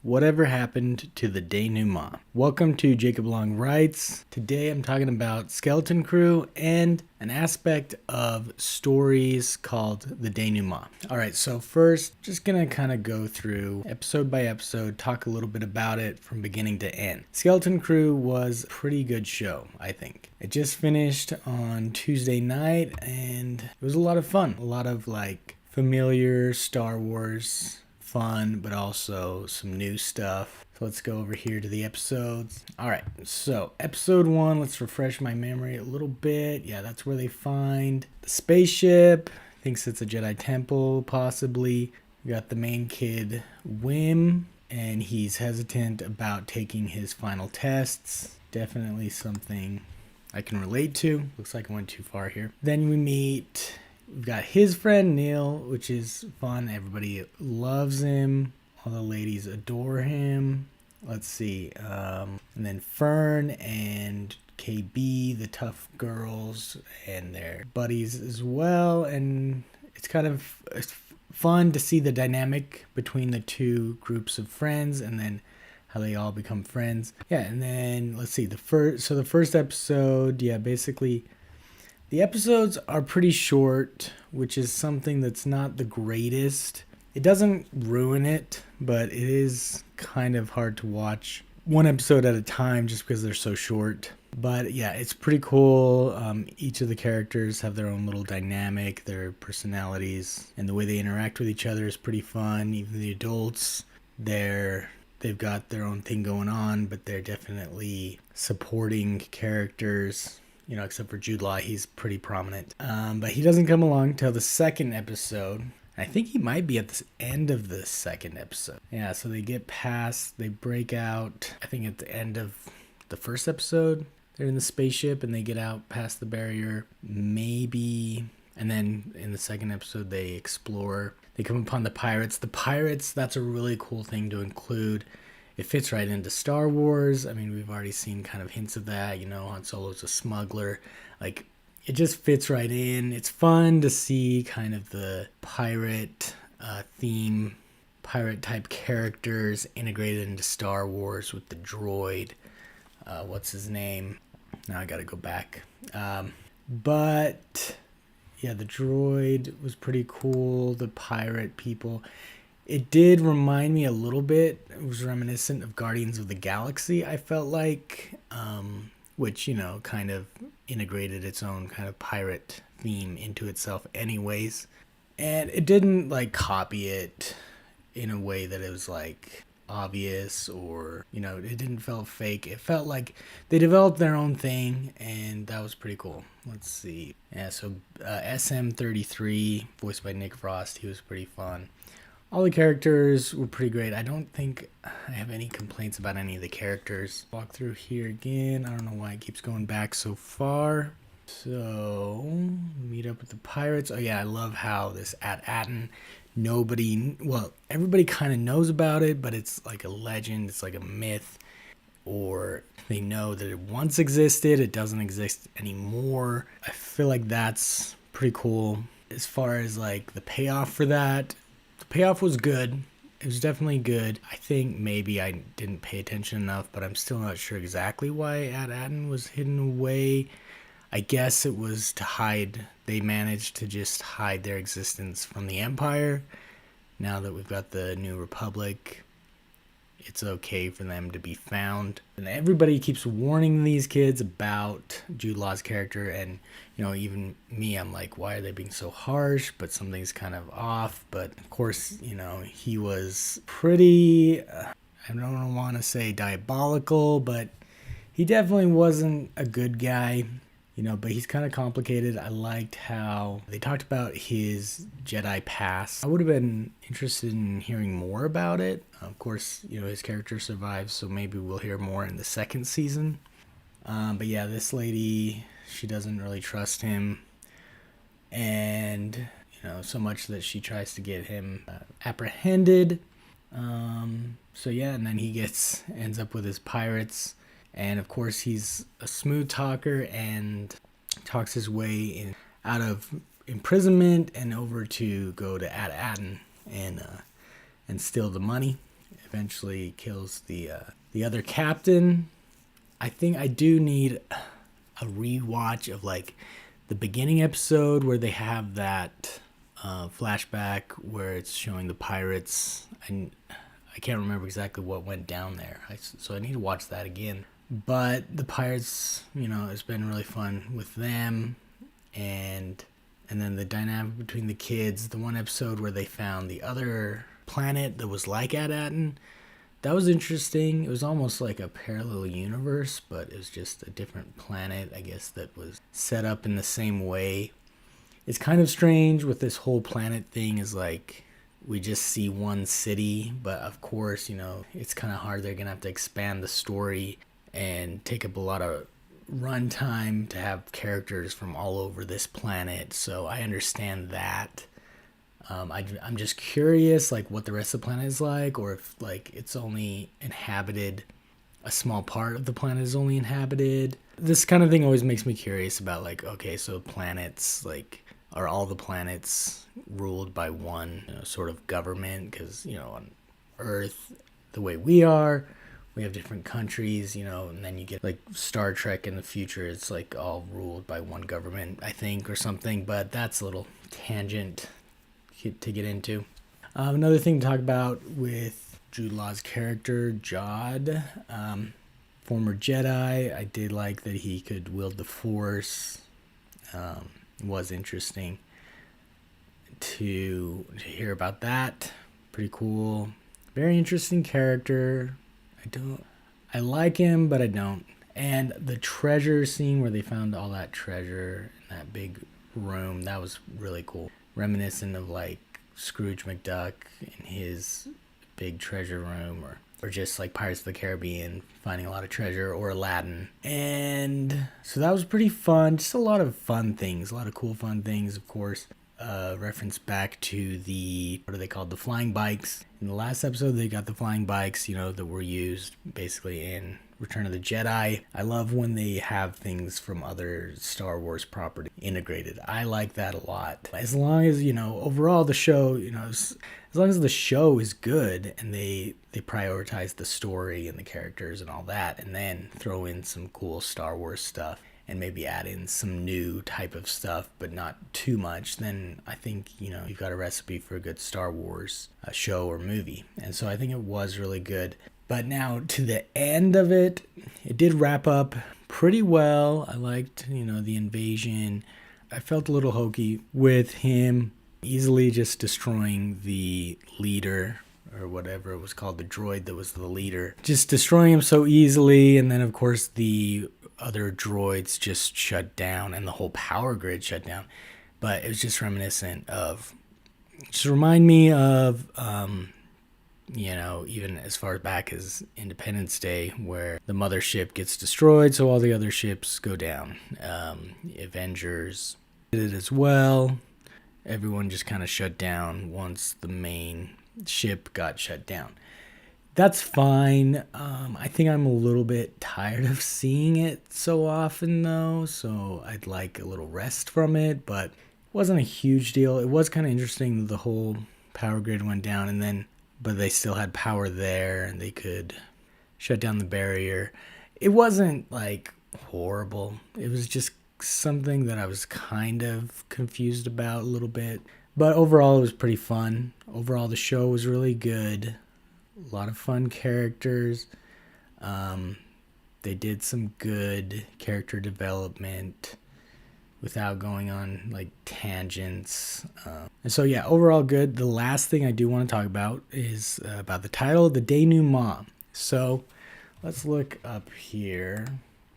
Whatever Happened to the Denouement? Welcome to Jacob Long Writes. Today I'm talking about Skeleton Crew and an aspect of stories called the denouement. Alright, so first, just gonna kind of go through episode by episode, talk a little bit about it from beginning to end. Skeleton Crew was a pretty good show, I think. It just finished on Tuesday night and it was a lot of fun. A lot of familiar Star Wars fun, but also some new stuff. So let's go over here to the episodes. All right, so episode 1, let's refresh my memory a little bit. Yeah, that's where they find the spaceship. Thinks it's a Jedi temple, possibly. We got the main kid, Wim, and he's hesitant about taking his final tests. Definitely something I can relate to. Looks like I went too far here. Then we've got his friend Neil, which is fun. Everybody loves him. All the ladies adore him. Let's see. And then Fern and KB, the tough girls, and their buddies as well. And it's fun to see the dynamic between the two groups of friends and then how they all become friends. Yeah, and then let's see. The first episode, basically the episodes are pretty short, which is something that's not the greatest. It doesn't ruin it, but it is kind of hard to watch one episode at a time just because they're so short. But yeah, it's pretty cool. Each of the characters have their own little dynamic, their personalities, and the way they interact with each other is pretty fun. Even the adults, they've got their own thing going on, but they're definitely supporting characters. Except for Jude Law, he's pretty prominent. But he doesn't come along till the second episode. I think he might be at the end of the second episode. Yeah, so they break out, I think at the end of the first episode. They're in the spaceship and they get out past the barrier, maybe. And then in the second episode, they explore. They come upon the pirates. The pirates, that's a really cool thing to include. It fits right into Star Wars. I mean, we've already seen kind of hints of that. Han Solo's a smuggler. It just fits right in. It's fun to see kind of the pirate theme, pirate type characters integrated into Star Wars with the droid. What's his name? Now I gotta go back. But yeah, the droid was pretty cool. The pirate people. It did remind me a little bit. It was reminiscent of Guardians of the Galaxy, I felt like, which, kind of integrated its own kind of pirate theme into itself anyways. And it didn't, copy it in a way that it was, obvious or, it didn't feel fake. It felt like they developed their own thing, and that was pretty cool. Let's see. Yeah, so SM33, voiced by Nick Frost, he was pretty fun. All the characters were pretty great. I don't think I have any complaints about any of the characters. Walk through here again. I don't know why it keeps going back so far. So, meet up with the pirates. Oh yeah, I love how this At-Atten, everybody kind of knows about it, but it's like a legend. It's like a myth. Or they know that it once existed. It doesn't exist anymore. I feel like that's pretty cool. As far as the payoff for that, the payoff was good. It was definitely good. I think maybe I didn't pay attention enough, but I'm still not sure exactly why At-Atten was hidden away. I guess it was to hide. They managed to just hide their existence from the Empire. Now that we've got the New Republic, it's okay for them to be found. And everybody keeps warning these kids about Jude Law's character. And, even me, I'm like, why are they being so harsh? But something's kind of off. But, of course, he was pretty, I don't want to say diabolical, but he definitely wasn't a good guy. But he's kind of complicated. I liked how they talked about his Jedi past. I would have been interested in hearing more about it. Of course, his character survives, so maybe we'll hear more in the second season. But yeah, this lady, she doesn't really trust him. And, so much that she tries to get him apprehended. So yeah, and then he ends up with his pirates. And of course, he's a smooth talker and talks his way out of imprisonment and over to go to At-Atten and steal the money. eventually kills the other captain. I think I do need a rewatch of like the beginning episode where they have that flashback where it's showing the pirates. I can't remember exactly what went down there, so I need to watch that again. But the pirates, it's been really fun with them, and then the dynamic between the kids. The one episode where they found the other planet that was like Atatin, that was interesting. It was almost like a parallel universe, but it was just a different planet, I guess, that was set up in the same way. It's kind of strange with this whole planet thing, is like we just see one city, but of course, it's kind of hard. They're going to have to expand the story and take up a lot of runtime to have characters from all over this planet. So I understand that. I'm just curious, like, what the rest of the planet is like, or if, like, it's only inhabited, a small part of the planet is only inhabited. This kind of thing always makes me curious about, like, okay, so planets, like, are all the planets ruled by one sort of government? Because, on Earth, the way we are, we have different countries, and then you get, like, Star Trek in the future, it's, like, all ruled by one government, I think, or something, but that's a little tangent to get into. Another thing to talk about with Jude Law's character, Jod, former Jedi. I did like that he could wield the Force. It was interesting to hear about that. Pretty cool. Very interesting character. I like him, but I don't. And the treasure scene where they found all that treasure in that big room, that was really cool. Reminiscent of like Scrooge McDuck in his big treasure room, or just like Pirates of the Caribbean finding a lot of treasure, or Aladdin. And so that was pretty fun. Just a lot of fun things, a lot of cool fun things, of course. Reference back to what are they called? The flying bikes. In the last episode, they got the flying bikes, that were used basically in Return of the Jedi. I love when they have things from other Star Wars property integrated. I like that a lot. As long as, overall the show, as long as the show is good and they prioritize the story and the characters and all that, and then throw in some cool Star Wars stuff and maybe add in some new type of stuff, but not too much, then I think, you've got a recipe for a good Star Wars show or movie. And so I think it was really good. But now to the end of it, it did wrap up pretty well. I liked, the invasion. I felt a little hokey with him easily just destroying the leader, or whatever it was called, the droid that was the leader. Just destroying him so easily, and then of course the other droids just shut down and the whole power grid shut down. But it was just reminiscent of, just remind me of, even as far back as Independence Day, where the mothership gets destroyed, so all the other ships go down. Avengers did it as well. Everyone just kind of shut down once the main ship got shut down. That's fine. I think I'm a little bit tired of seeing it so often, though, so I'd like a little rest from it, but it wasn't a huge deal. It was kind of interesting that the whole power grid went down, but they still had power there, and they could shut down the barrier. It wasn't, like, horrible. It was just something that I was kind of confused about a little bit. But overall, it was pretty fun. Overall, the show was really good. A lot of fun characters. They did some good character development without going on like tangents. And so yeah, overall good. The last thing I do want to talk about is about the title, the Denouement. So let's look up here,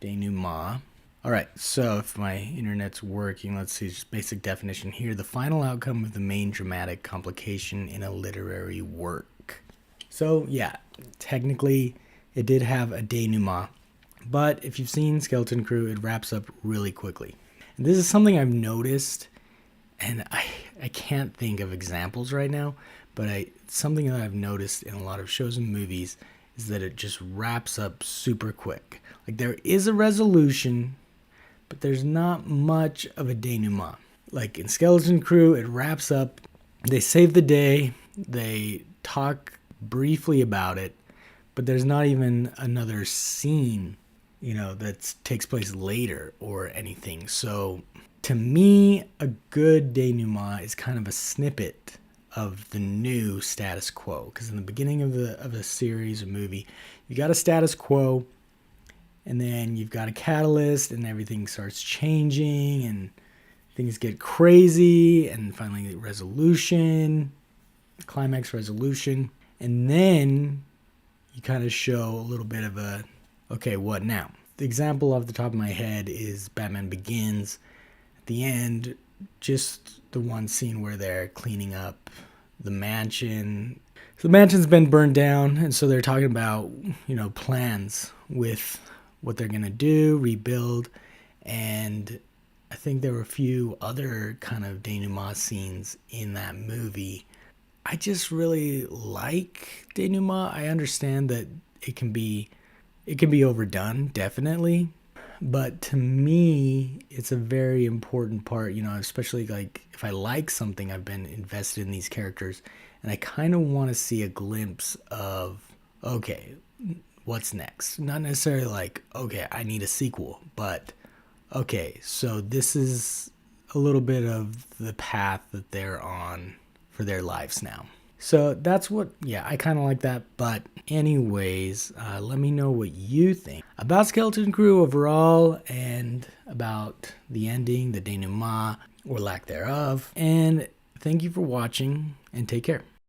Denouement. All right, so if my internet's working, let's see, just basic definition here. The final outcome of the main dramatic complication in a literary work. So yeah, technically it did have a denouement, but if you've seen Skeleton Crew, it wraps up really quickly. And this is something I've noticed, and I can't think of examples right now, but something that I've noticed in a lot of shows and movies is that it just wraps up super quick. Like, there is a resolution, but there's not much of a denouement. Like in Skeleton Crew, it wraps up, they save the day, they talk briefly about it, but there's not even another scene, that takes place later or anything. So to me, a good denouement is kind of a snippet of the new status quo. Because in the beginning of a series or movie, you got a status quo, and then you've got a catalyst, and everything starts changing, and things get crazy, and finally resolution, climax resolution, and then you kind of show a little bit of a, okay, what now? The example off the top of my head is Batman Begins. At the end, just the one scene where they're cleaning up the mansion. So the mansion's been burned down, and so they're talking about, plans with what they're going to do, rebuild, and I think there were a few other kind of denouement scenes in that movie. I just really like denouement. I understand that it can be overdone, definitely. But to me, it's a very important part, especially like if I like something, I've been invested in these characters, and I kind of want to see a glimpse of, okay, what's next? Not necessarily like, okay, I need a sequel, but okay, so this is a little bit of the path that they're on for their lives now. So that's I kind of like that. But anyways, let me know what you think about Skeleton Crew overall, and about the ending, the denouement, or lack thereof. And thank you for watching, and take care.